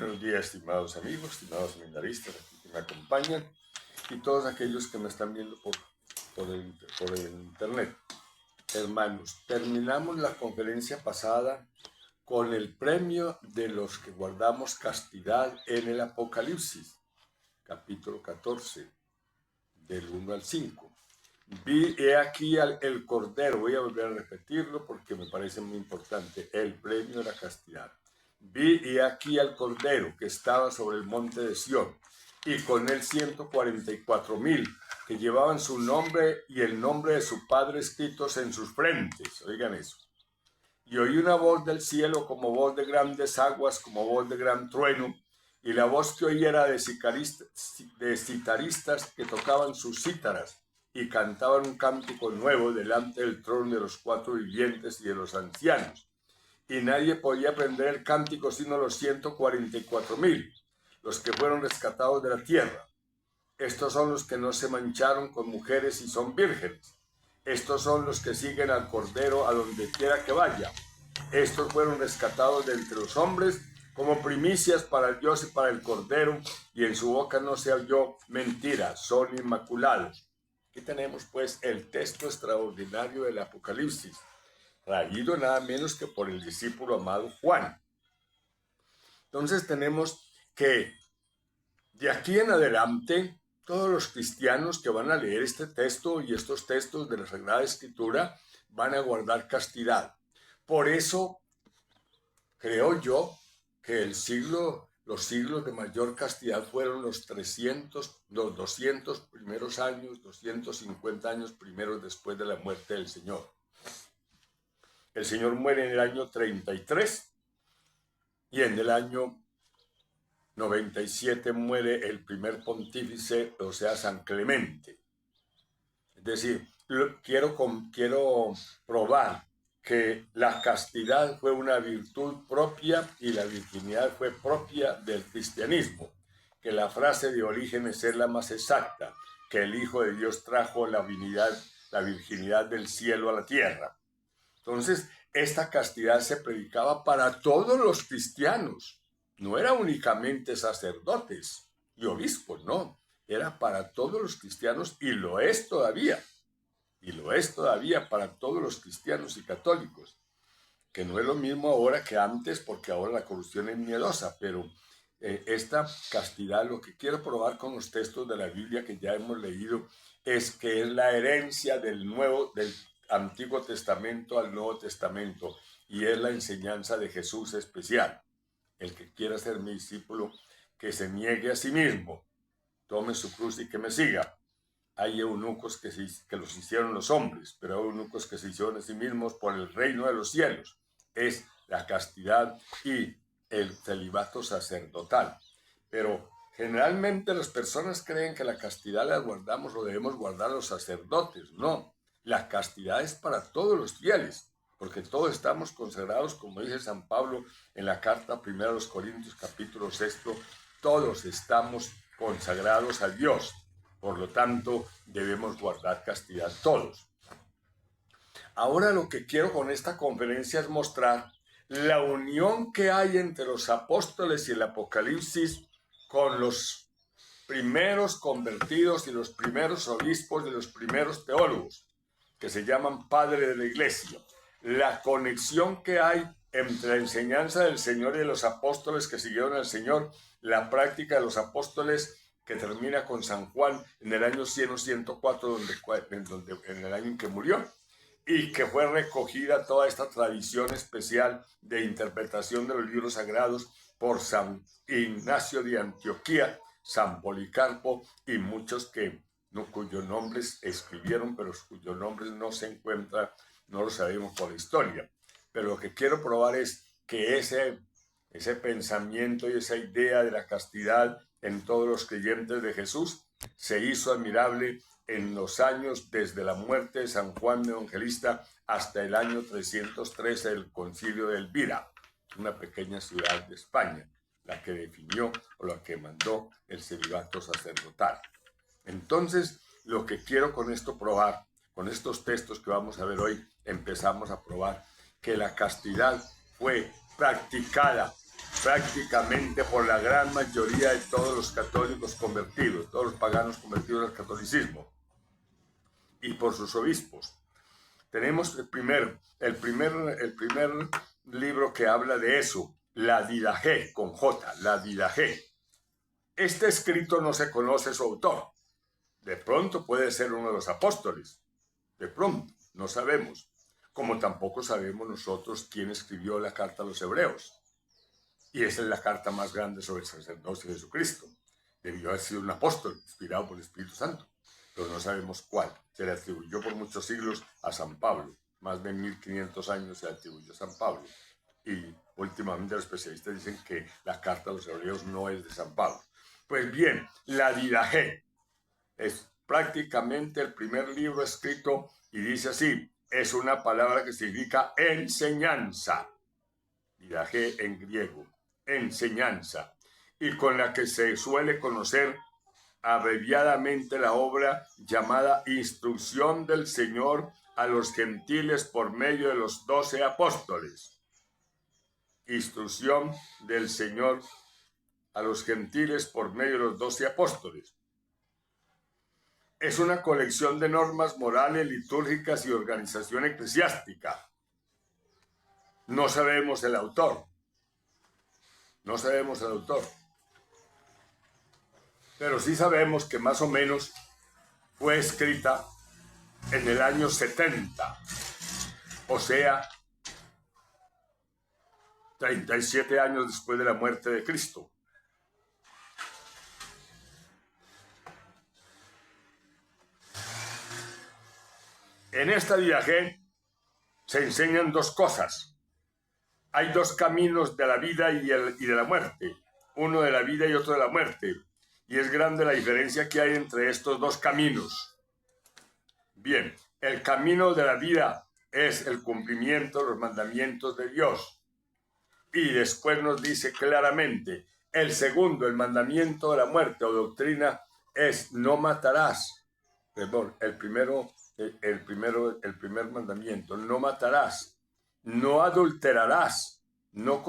Buenos días, estimados amigos, estimados seminaristas aquí que me acompañan y todos aquellos que me están viendo por el internet. Hermanos, terminamos la conferencia pasada con el premio de los que guardamos castidad en el Apocalipsis, capítulo 14, del 1 al 5. He aquí el Cordero, voy a volver a repetirlo porque me parece muy importante, el premio de la castidad. Vi y aquí al Cordero que estaba sobre el monte de Sión, y con él 144,000 que llevaban su nombre y el nombre de su Padre escritos en sus frentes. Oigan eso. Y oí una voz del cielo como voz de grandes aguas, como voz de gran trueno, y la voz que oí era de citaristas que tocaban sus cítaras y cantaban un cántico nuevo delante del trono de los cuatro vivientes y de los ancianos. Y nadie podía aprender el cántico sino los 144,000, los que fueron rescatados de la tierra. Estos son los que no se mancharon con mujeres y son vírgenes. Estos son los que siguen al Cordero a donde quiera que vaya. Estos fueron rescatados de entre los hombres como primicias para Dios y para el Cordero, y en su boca no se oyó mentira, son inmaculados. Aquí tenemos pues el texto extraordinario del Apocalipsis, traído nada menos que por el discípulo amado Juan. Entonces tenemos que de aquí en adelante todos los cristianos que van a leer este texto y estos textos de la Sagrada Escritura van a guardar castidad. Por eso creo yo que los siglos de mayor castidad fueron los 200 primeros años, 250 años primeros después de la muerte del Señor. El Señor muere en el año 33 y en el año 97 muere el primer pontífice, o sea, San Clemente. Es decir, quiero probar que la castidad fue una virtud propia y la virginidad fue propia del cristianismo, que la frase de Orígenes es la más exacta, que el Hijo de Dios trajo la virginidad del cielo a la tierra. Entonces, esta castidad se predicaba para todos los cristianos. No era únicamente sacerdotes y obispos, no. Era para todos los cristianos y lo es todavía. Y lo es todavía para todos los cristianos y católicos. Que no es lo mismo ahora que antes, porque ahora la corrupción es miedosa, pero esta castidad, lo que quiero probar con los textos de la Biblia que ya hemos leído, es que es la herencia del Antiguo Testamento al Nuevo Testamento, y es la enseñanza de Jesús especial. El que quiera ser mi discípulo, que se niegue a sí mismo, tome su cruz y que me siga. Hay eunucos que los hicieron los hombres, pero hay eunucos que se hicieron a sí mismos por el reino de los cielos. Es la castidad y el celibato sacerdotal. Pero generalmente las personas creen que la castidad la guardamos o debemos guardar los sacerdotes. No, la castidad es para todos los fieles, porque todos estamos consagrados, como dice San Pablo en la carta primera a los Corintios, capítulo 6, todos estamos consagrados a Dios. Por lo tanto, debemos guardar castidad todos. Ahora lo que quiero con esta conferencia es mostrar la unión que hay entre los apóstoles y el Apocalipsis con los primeros convertidos y los primeros obispos y los primeros teólogos, que se llaman padres de la iglesia. La conexión que hay entre la enseñanza del Señor y de los apóstoles que siguieron al Señor, la práctica de los apóstoles que termina con San Juan en el año 100 o 104, en el año en que murió, y que fue recogida toda esta tradición especial de interpretación de los libros sagrados por San Ignacio de Antioquía, San Policarpo y muchos cuyos nombres escribieron, pero cuyos nombres no se encuentran, no lo sabemos por la historia. Pero lo que quiero probar es que ese pensamiento y esa idea de la castidad en todos los creyentes de Jesús se hizo admirable en los años desde la muerte de San Juan Evangelista hasta el año 313 del Concilio de Elvira, una pequeña ciudad de España, la que definió o la que mandó el celibato sacerdotal. Entonces, lo que quiero con esto probar, con estos textos que vamos a ver hoy, empezamos a probar que la castidad fue practicada prácticamente por la gran mayoría de todos los católicos convertidos, todos los paganos convertidos al catolicismo, y por sus obispos. Tenemos el primer libro que habla de eso, la Didache, con J, la Didache. Este escrito no se conoce su autor. De pronto puede ser uno de los apóstoles. De pronto, no sabemos. Como tampoco sabemos nosotros quién escribió la carta a los hebreos. Y esa es la carta más grande sobre el sacerdocio de Jesucristo. Debió haber sido un apóstol inspirado por el Espíritu Santo, pero no sabemos cuál. Se le atribuyó por muchos siglos a San Pablo. Más de 1500 años se le atribuyó a San Pablo. Y últimamente los especialistas dicen que la carta a los hebreos no es de San Pablo. Pues bien, la Didache es prácticamente el primer libro escrito y dice así, es una palabra que significa enseñanza. Didache en griego, enseñanza, y con la que se suele conocer abreviadamente la obra llamada Instrucción del Señor a los gentiles por medio de los 12 apóstoles. Instrucción del Señor a los gentiles por medio de los 12 apóstoles. Es una colección de normas morales, litúrgicas y organización eclesiástica. No sabemos el autor. No sabemos el autor. Pero sí sabemos que más o menos fue escrita en el año 70. O sea, 37 años después de la muerte de Cristo. En esta Didache se enseñan dos cosas. Hay dos caminos de la vida y de la muerte. Uno de la vida y otro de la muerte. Y es grande la diferencia que hay entre estos dos caminos. Bien, el camino de la vida es el cumplimiento de los mandamientos de Dios. Y después nos dice claramente, el segundo, el mandamiento de la muerte o doctrina es no matarás. Perdón, el primer mandamiento, no matarás, no adulterarás, no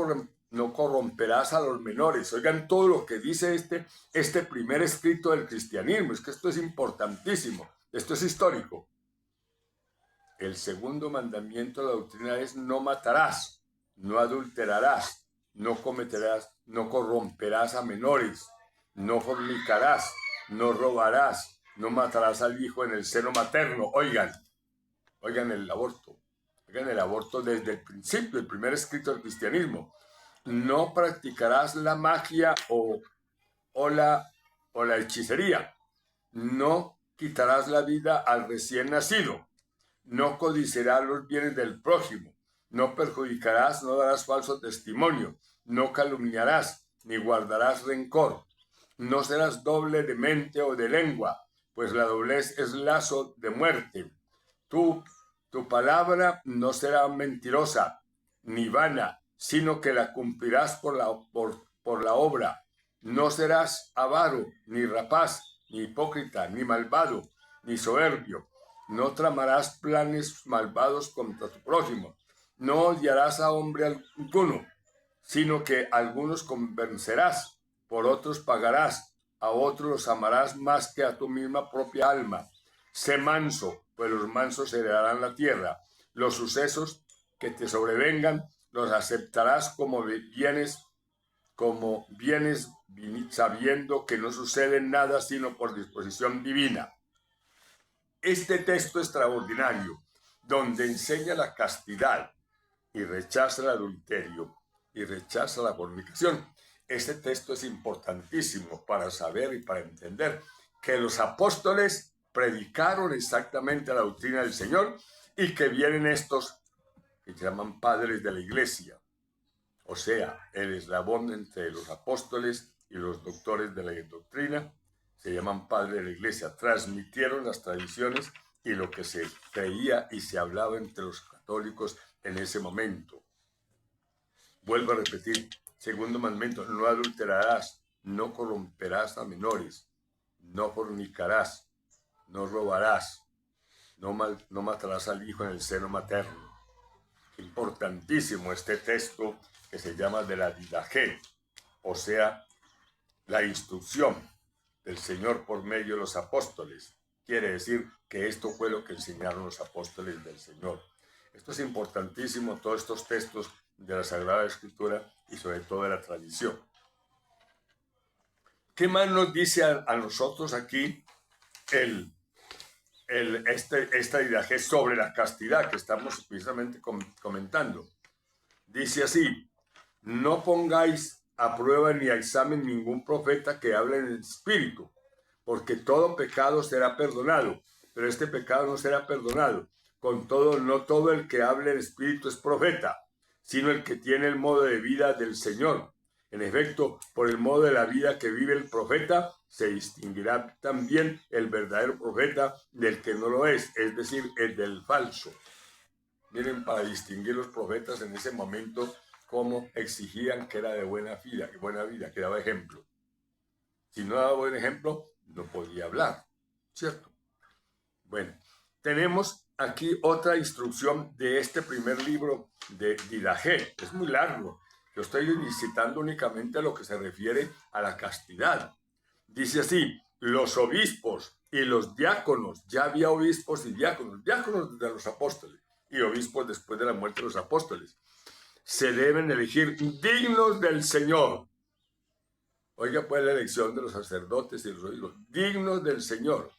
corromperás a los menores. Oigan todo lo que dice este primer escrito del cristianismo. Es que esto es importantísimo, esto es histórico. El segundo mandamiento de la doctrina es no matarás, no adulterarás, no cometerás, no corromperás a menores, no fornicarás, no robarás, no matarás al hijo en el seno materno. Oigan el aborto. Oigan el aborto desde el principio, el primer escrito del cristianismo. No practicarás la magia o la hechicería. No quitarás la vida al recién nacido. No codiciarás los bienes del prójimo. No perjudicarás, no darás falso testimonio. No calumniarás, ni guardarás rencor. No serás doble de mente o de lengua, pues la doblez es lazo de muerte. Tu palabra no será mentirosa ni vana, sino que la cumplirás por la obra. No serás avaro, ni rapaz, ni hipócrita, ni malvado, ni soberbio. No tramarás planes malvados contra tu prójimo. No odiarás a hombre alguno, sino que a algunos convencerás, por otros pagarás, a otros los amarás más que a tu misma propia alma. Sé manso, pues los mansos heredarán la tierra. Los sucesos que te sobrevengan los aceptarás como bienes, sabiendo que no sucede nada sino por disposición divina. Este texto extraordinario, donde enseña la castidad y rechaza el adulterio y rechaza la fornicación, este texto es importantísimo para saber y para entender que los apóstoles predicaron exactamente la doctrina del Señor y que vienen estos que llaman padres de la iglesia, o sea, el eslabón entre los apóstoles y los doctores de la doctrina, se llaman padres de la iglesia, transmitieron las tradiciones y lo que se creía y se hablaba entre los católicos en ese momento. Vuelvo a repetir, segundo mandamiento, no adulterarás, no corromperás a menores, no fornicarás, no robarás, no matarás al hijo en el seno materno. Importantísimo este texto que se llama de la Didaché, o sea, la instrucción del Señor por medio de los apóstoles. Quiere decir que esto fue lo que enseñaron los apóstoles del Señor. Esto es importantísimo, todos estos textos de la Sagrada Escritura y sobre todo de la tradición. ¿Qué más nos dice a nosotros aquí esta Didaché sobre la castidad que estamos precisamente comentando? Dice así: no pongáis a prueba ni a examen ningún profeta que hable en el espíritu, porque todo pecado será perdonado, pero este pecado no será perdonado. Con todo, no todo el que hable en espíritu es profeta, sino el que tiene el modo de vida del Señor. En efecto, por el modo de la vida que vive el profeta, se distinguirá también el verdadero profeta del que no lo es decir, el del falso. Miren, para distinguir los profetas en ese momento, cómo exigían que era de buena vida, que daba ejemplo. Si no daba buen ejemplo, no podía hablar, ¿cierto? Bueno, tenemos aquí otra instrucción de este primer libro de Didaché. Es muy largo. Yo estoy citando únicamente a lo que se refiere a la castidad. Dice así: los obispos y los diáconos, ya había obispos y diáconos de los apóstoles y obispos después de la muerte de los apóstoles, se deben elegir dignos del Señor. Oiga pues la elección de los sacerdotes y los obispos, dignos del Señor.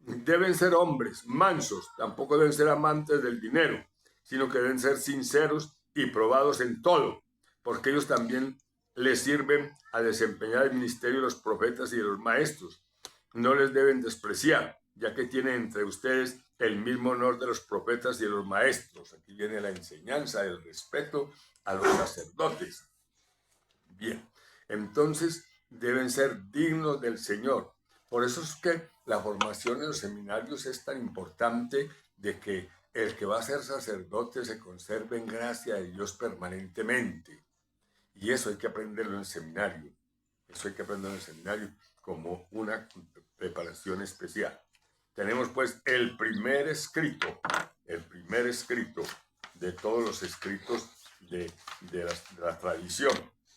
Deben ser hombres mansos, tampoco deben ser amantes del dinero, sino que deben ser sinceros y probados en todo, porque ellos también les sirven a desempeñar el ministerio de los profetas y de los maestros. No les deben despreciar, ya que tienen entre ustedes el mismo honor de los profetas y de los maestros. Aquí viene la enseñanza del respeto a los sacerdotes. Bien, entonces deben ser dignos del Señor. Por eso es que la formación en los seminarios es tan importante, de que el que va a ser sacerdote se conserve en gracia de Dios permanentemente. Y eso hay que aprenderlo en el seminario. Eso hay que aprenderlo en el seminario como una preparación especial. Tenemos pues el primer escrito de todos los escritos de la tradición.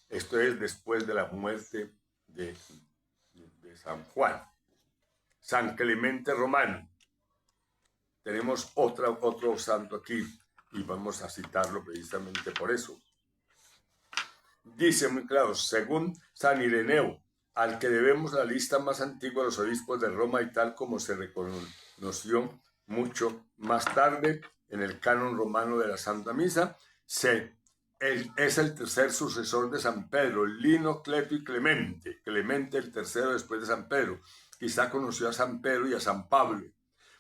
Esto es después de la muerte de San Juan. San Clemente Romano. Tenemos otro santo aquí y vamos a citarlo precisamente por eso. Dice muy claro: según San Ireneo, al que debemos la lista más antigua de los obispos de Roma, y tal como se reconoció mucho más tarde en el canon romano de la Santa Misa, es el tercer sucesor de San Pedro, Lino, Cleto y Clemente. Clemente el tercero después de San Pedro. Quizá conoció a San Pedro y a San Pablo.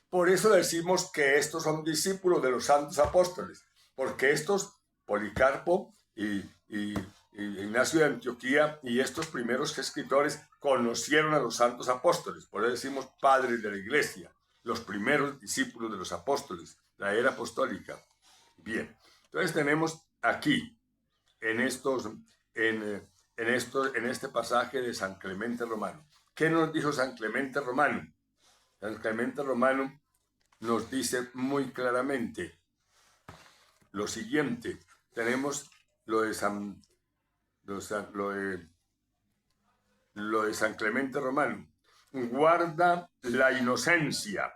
Por eso decimos que estos son discípulos de los santos apóstoles, porque estos, Policarpo y Ignacio de Antioquía y estos primeros escritores, conocieron a los santos apóstoles. Por eso decimos padres de la iglesia, los primeros discípulos de los apóstoles, la era apostólica. Bien, entonces tenemos aquí, en este pasaje de San Clemente Romano. ¿Qué nos dijo San Clemente Romano? San Clemente Romano nos dice muy claramente lo siguiente. Tenemos lo de San Clemente Romano. Guarda la inocencia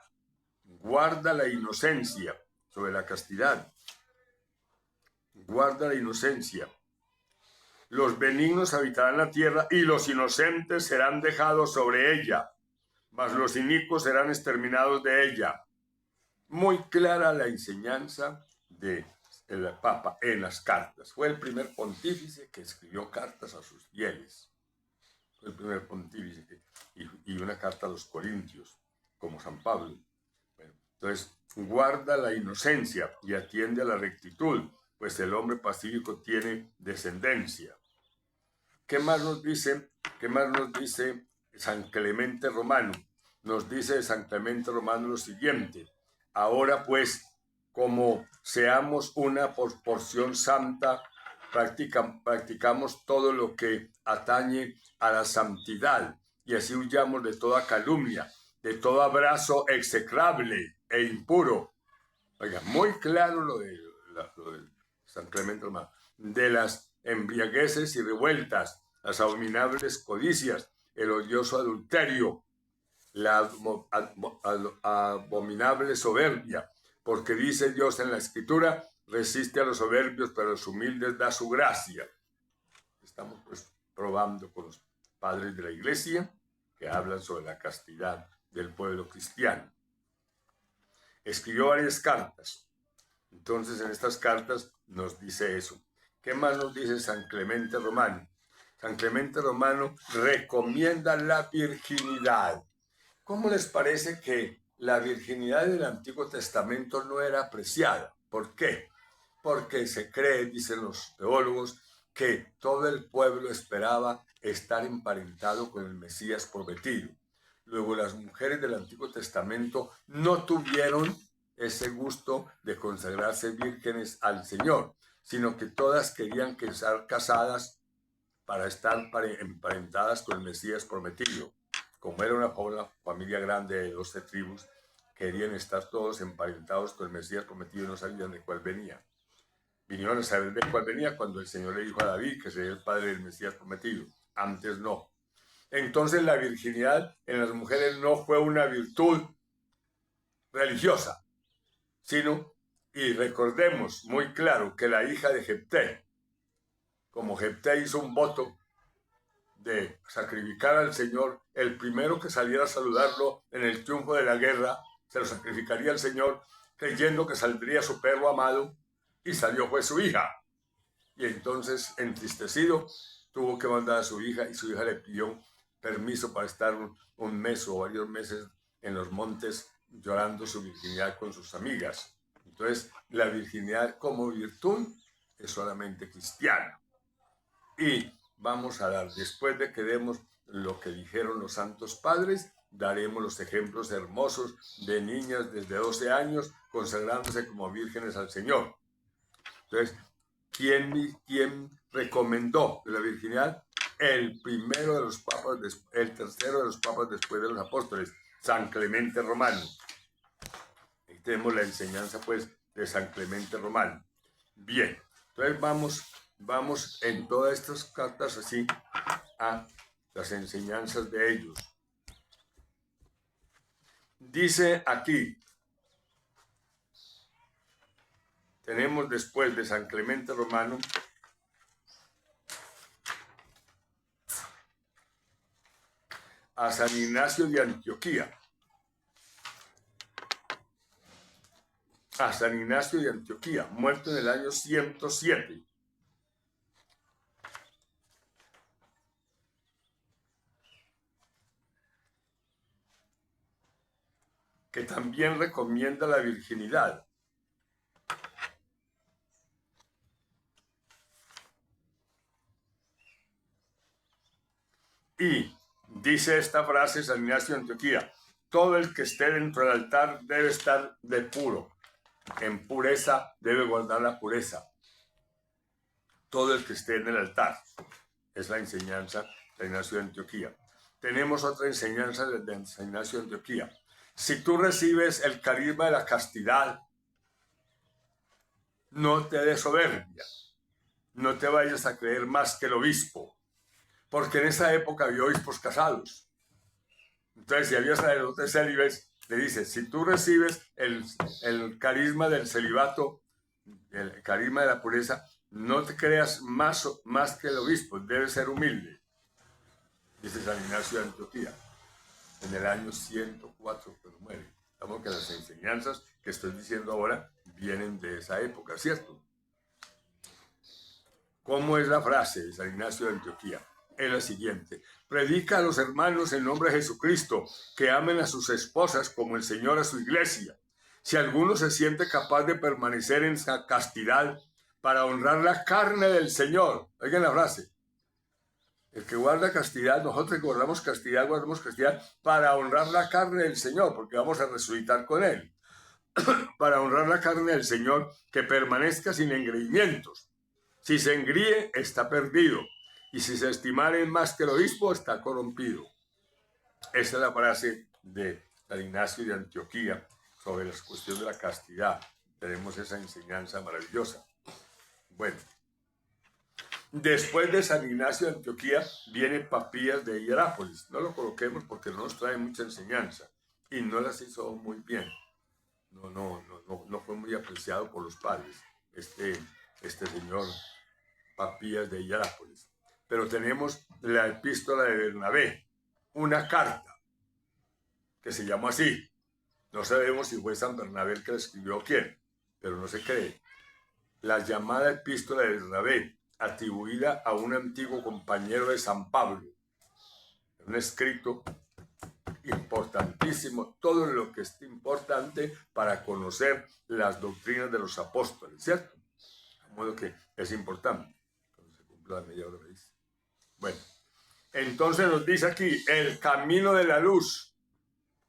sobre la castidad. Guarda la inocencia. Los benignos habitarán la tierra y los inocentes serán dejados sobre ella, mas los inicuos serán exterminados de ella. Muy clara la enseñanza del Papa en las cartas. Fue el primer pontífice que escribió cartas a sus fieles. Fue el primer pontífice y una carta a los corintios, como San Pablo. Bueno, entonces, guarda la inocencia y atiende a la rectitud, pues el hombre pacífico tiene descendencia. ¿Qué más nos dice San Clemente Romano? Nos dice San Clemente Romano lo siguiente: ahora pues, como seamos una porción santa, practicamos todo lo que atañe a la santidad, y así huyamos de toda calumnia, de todo abrazo execrable e impuro. Oiga, muy claro lo de lo de San Clemente Romano, de las embriagueces y revueltas, las abominables codicias, el odioso adulterio, la abominable soberbia, porque dice Dios en la Escritura, resiste a los soberbios, pero a los humildes da su gracia. Estamos pues probando con los padres de la Iglesia que hablan sobre la castidad del pueblo cristiano. Escribió varias cartas. Entonces en estas cartas nos dice eso. ¿Qué más nos dice San Clemente Romano? San Clemente Romano recomienda la virginidad. ¿Cómo les parece que la virginidad del Antiguo Testamento no era apreciada? ¿Por qué? Porque se cree, dicen los teólogos, que todo el pueblo esperaba estar emparentado con el Mesías prometido. Luego las mujeres del Antiguo Testamento no tuvieron ese gusto de consagrarse vírgenes al Señor, sino que todas querían estar casadas para estar emparentadas con el Mesías prometido. Como era una familia grande de 12 tribus, querían estar todos emparentados con el Mesías prometido y no sabían de cuál venía. Vinieron a saber de cuál venía cuando el Señor le dijo a David que sería el padre del Mesías prometido. Antes no. Entonces la virginidad en las mujeres no fue una virtud religiosa, sino, y recordemos muy claro que la hija de Jefté, como Jefté hizo un voto de sacrificar al Señor, el primero que saliera a saludarlo en el triunfo de la guerra, se lo sacrificaría al Señor, creyendo que saldría su perro amado, y salió fue su hija. Y entonces, entristecido, tuvo que mandar a su hija, y su hija le pidió permiso para estar un mes o varios meses en los montes llorando su virginidad con sus amigas. Entonces, la virginidad como virtud es solamente cristiana. Y vamos a dar, después de que demos lo que dijeron los santos padres, daremos los ejemplos hermosos de niñas desde 12 años consagrándose como vírgenes al Señor. Entonces, ¿quién recomendó la virginidad? El primero de los papas, el tercero de los papas después de los apóstoles, San Clemente Romano. Ahí tenemos la enseñanza, pues, de San Clemente Romano. Bien, entonces vamos en todas estas cartas así a las enseñanzas de ellos. Dice aquí, tenemos después de San Clemente Romano a San Ignacio de Antioquía. A San Ignacio de Antioquía, muerto en el año 107. Que también recomienda la virginidad. Y dice esta frase San Ignacio de Antioquía: todo el que esté dentro del altar debe estar de puro. En pureza debe guardar la pureza. Todo el que esté en el altar. Es la enseñanza de San Ignacio de Antioquía. Tenemos otra enseñanza de San Ignacio de Antioquía. Si tú recibes el carisma de la castidad, no te des soberbia, no te vayas a creer más que el obispo, porque en esa época había obispos casados. Entonces, si había sacerdotes célibes, le dice, si tú recibes el carisma del celibato, el carisma de la pureza, no te creas más que el obispo, debes ser humilde, dice San Ignacio de Antioquía. En el año 104 cuando muere. Estamos que las enseñanzas que estoy diciendo ahora vienen de esa época, ¿cierto? ¿Cómo es la frase de San Ignacio de Antioquía? Es la siguiente: predica a los hermanos en nombre de Jesucristo que amen a sus esposas como el Señor a su iglesia. Si alguno se siente capaz de permanecer en esa castidad para honrar la carne del Señor, oigan la frase, el que guarda castidad, nosotros que guardamos castidad para honrar la carne del Señor, porque vamos a resucitar con Él. Para honrar la carne del Señor, que permanezca sin engreimientos. Si se engríe, está perdido. Y si se estimare más que el obispo, está corrompido. Esa es la frase de San Ignacio de Antioquía sobre la cuestión de la castidad. tenemos esa enseñanza maravillosa. Bueno, después de San Ignacio de Antioquía viene Papías de Hierápolis. No lo coloquemos porque no nos trae mucha enseñanza y no las hizo muy bien. No fue muy apreciado por los padres este señor Papías de Hierápolis. Pero tenemos la epístola de Bernabé, una carta que se llamó así. No sabemos si fue San Bernabé el que la escribió o quién, pero no se cree. La llamada epístola de Bernabé, atribuida a un antiguo compañero de San Pablo. Un escrito importantísimo, todo lo que es importante para conocer las doctrinas de los apóstoles, ¿cierto? De modo que es importante. Cuando se cumpla la media hora, ¿veis? Bueno, entonces nos dice aquí, el camino de la luz.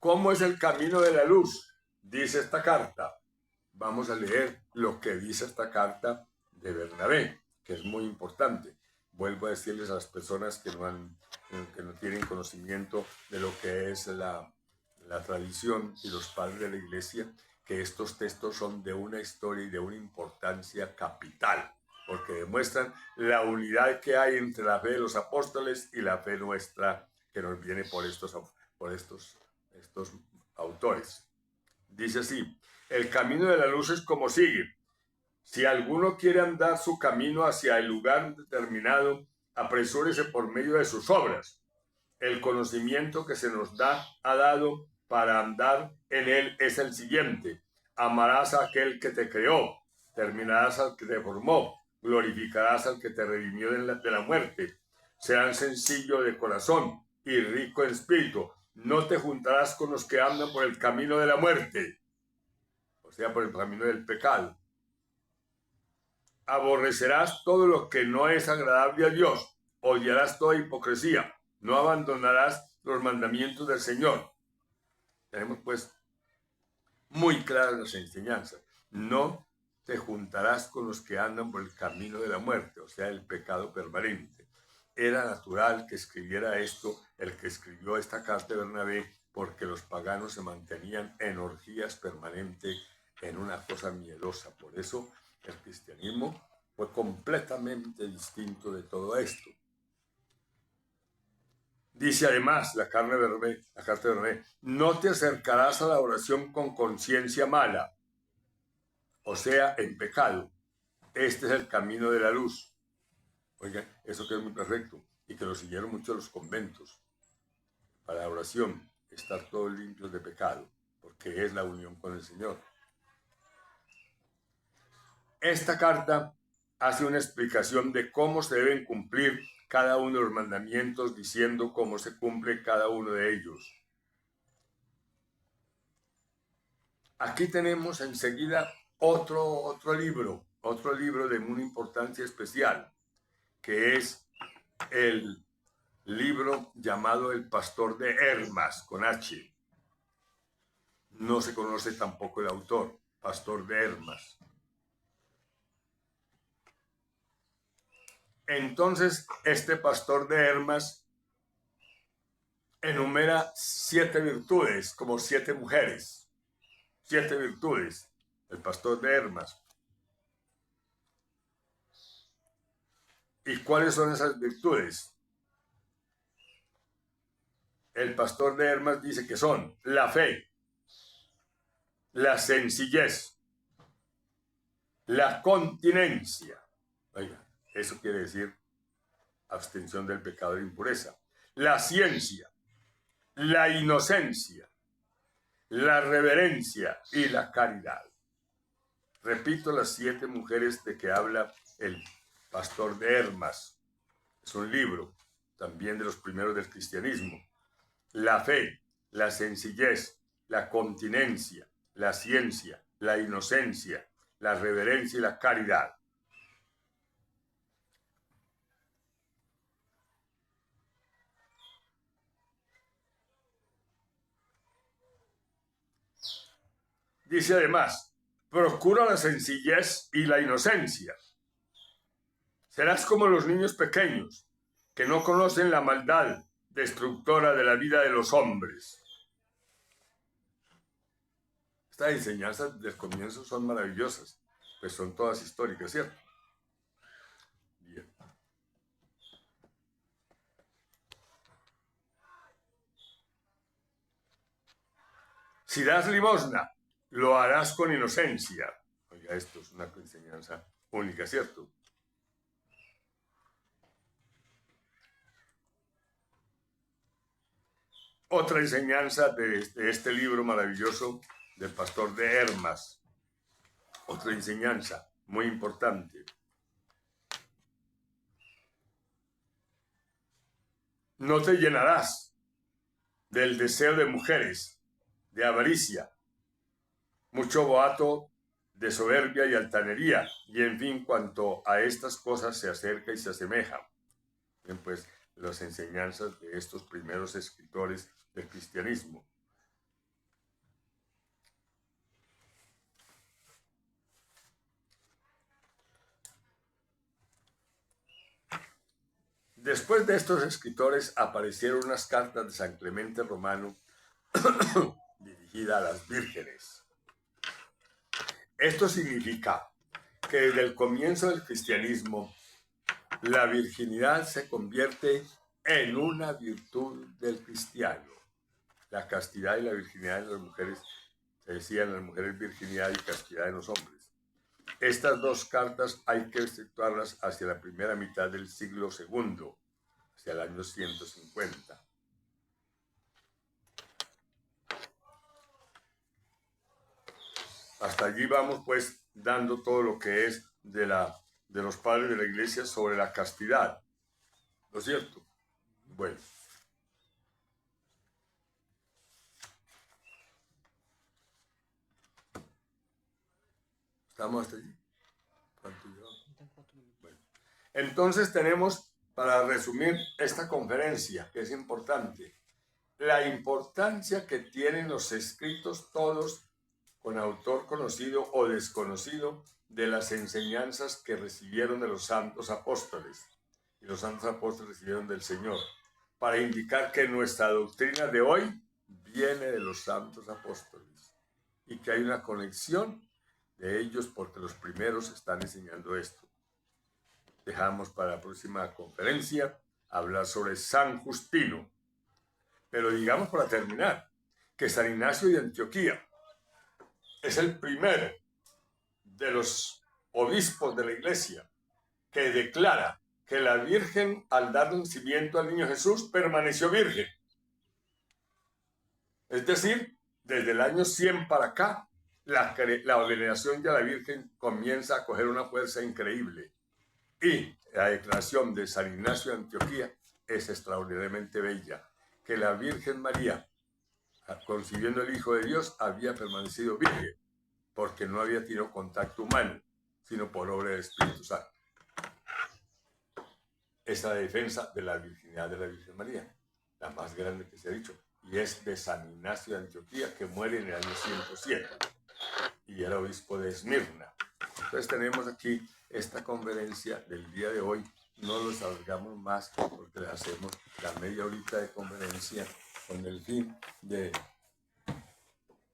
¿Cómo es el camino de la luz? Dice esta carta. Vamos a leer lo que dice esta carta de Bernabé, que es muy importante. Vuelvo a decirles a las personas que no tienen conocimiento de lo que es la tradición y los padres de la iglesia, que estos textos son de una historia y de una importancia capital, porque demuestran la unidad que hay entre la fe de los apóstoles y la fe nuestra que nos viene por estos autores. Dice así, el camino de la luz es como sigue. Si alguno quiere andar su camino hacia el lugar determinado, apresúrese por medio de sus obras. El conocimiento que se nos ha dado para andar en él es el siguiente. Amarás a aquel que te creó, terminarás al que te formó, glorificarás al que te redimió de la muerte. Serán sencillo de corazón y rico en espíritu. No te juntarás con los que andan por el camino de la muerte, o sea, por el camino del pecado. Aborrecerás todo lo que no es agradable a Dios. Odiarás toda hipocresía. No abandonarás los mandamientos del Señor. Tenemos pues muy claras las enseñanzas. No te juntarás con los que andan por el camino de la muerte, o sea, el pecado permanente. Era natural que escribiera esto el que escribió esta carta de Bernabé, porque los paganos se mantenían en orgías permanentes, en una cosa miedosa. Por eso el cristianismo fue completamente distinto de todo esto. Dice además la carta de Bernabé, no te acercarás a la oración con conciencia mala, o sea, en pecado. Este es el camino de la luz. Oiga, eso que es muy perfecto, y que lo siguieron mucho los conventos. Para la oración, estar todos limpios de pecado, porque es la unión con el Señor. Esta carta hace una explicación de cómo se deben cumplir cada uno de los mandamientos, diciendo cómo se cumple cada uno de ellos. Aquí tenemos enseguida otro libro de una importancia especial, que es el libro llamado El Pastor de Hermas, con H. No se conoce tampoco el autor, Pastor de Hermas. Entonces, este Pastor de Hermas enumera 7 virtudes, como 7 mujeres. 7 virtudes, el Pastor de Hermas. ¿Y cuáles son esas virtudes? El Pastor de Hermas dice que son la fe, la sencillez, la continencia. Oiga, eso quiere decir abstención del pecado de impureza. La ciencia, la inocencia, la reverencia y la caridad. Repito las 7 mujeres de que habla el Pastor de Hermas. Es un libro también de los primeros del cristianismo. La fe, la sencillez, la continencia, la ciencia, la inocencia, la reverencia y la caridad. Dice además, procura la sencillez y la inocencia. Serás como los niños pequeños, que no conocen la maldad destructora de la vida de los hombres. Estas enseñanzas del comienzo son maravillosas, pues son todas históricas, ¿cierto? Bien. Si das limosna, lo harás con inocencia. Oiga, esto es una enseñanza única, ¿cierto? Otra enseñanza de este libro maravilloso del pastor de Hermas. Otra enseñanza muy importante. No te llenarás del deseo de mujeres, de avaricia, mucho boato, de soberbia y altanería, y en fin, cuanto a estas cosas se acerca y se asemeja. Bien, pues las enseñanzas de estos primeros escritores del cristianismo. Después de estos escritores aparecieron unas cartas de San Clemente Romano dirigida a las vírgenes. Esto significa que desde el comienzo del cristianismo la virginidad se convierte en una virtud del cristiano. La castidad y la virginidad de las mujeres, se decían las mujeres virginidad y castidad de los hombres. Estas dos cartas hay que efectuarlas hacia la primera mitad del siglo II, hacia el año 150. Hasta allí vamos pues dando todo lo que es de los padres de la iglesia sobre la castidad. ¿No es cierto? Bueno. ¿Estamos hasta allí? ¿Cuánto llevamos? Bueno. Entonces tenemos, para resumir esta conferencia, que es importante, la importancia que tienen los escritos todos con autor conocido o desconocido de las enseñanzas que recibieron de los santos apóstoles. Y los santos apóstoles recibieron del Señor, para indicar que nuestra doctrina de hoy viene de los santos apóstoles y que hay una conexión de ellos porque los primeros están enseñando esto. Dejamos para la próxima conferencia hablar sobre San Justino. Pero digamos para terminar que San Ignacio de Antioquía es el primero de los obispos de la iglesia que declara que la Virgen, al dar nacimiento al niño Jesús, permaneció virgen. Es decir, desde el año 100 para acá, la veneración de la Virgen comienza a coger una fuerza increíble. Y la declaración de San Ignacio de Antioquía es extraordinariamente bella, que la Virgen María, concibiendo el Hijo de Dios, había permanecido virgen, porque no había tenido contacto humano, sino por obra del Espíritu Santo. Esa defensa de la virginidad de la Virgen María, la más grande que se ha dicho, y es de San Ignacio de Antioquía, que muere en el año 107, y era obispo de Esmirna. Entonces tenemos aquí esta conferencia del día de hoy. No los alargamos más porque le hacemos la media horita de conferencia con el fin de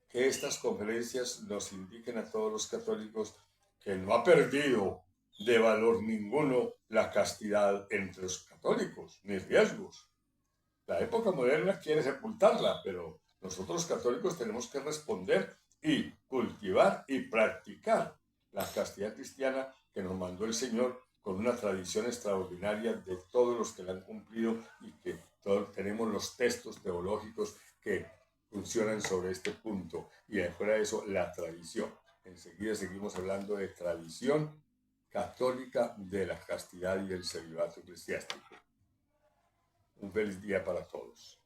que estas conferencias nos indiquen a todos los católicos que no ha perdido de valor ninguno la castidad entre los católicos, ni riesgos. La época moderna quiere sepultarla, pero nosotros católicos tenemos que responder y cultivar y practicar la castidad cristiana que nos mandó el Señor, con una tradición extraordinaria de todos los que la han cumplido y que todos tenemos los textos teológicos que funcionan sobre este punto. Y fuera de eso, la tradición. Enseguida seguimos hablando de tradición católica de la castidad y el celibato eclesiástico. Un feliz día para todos.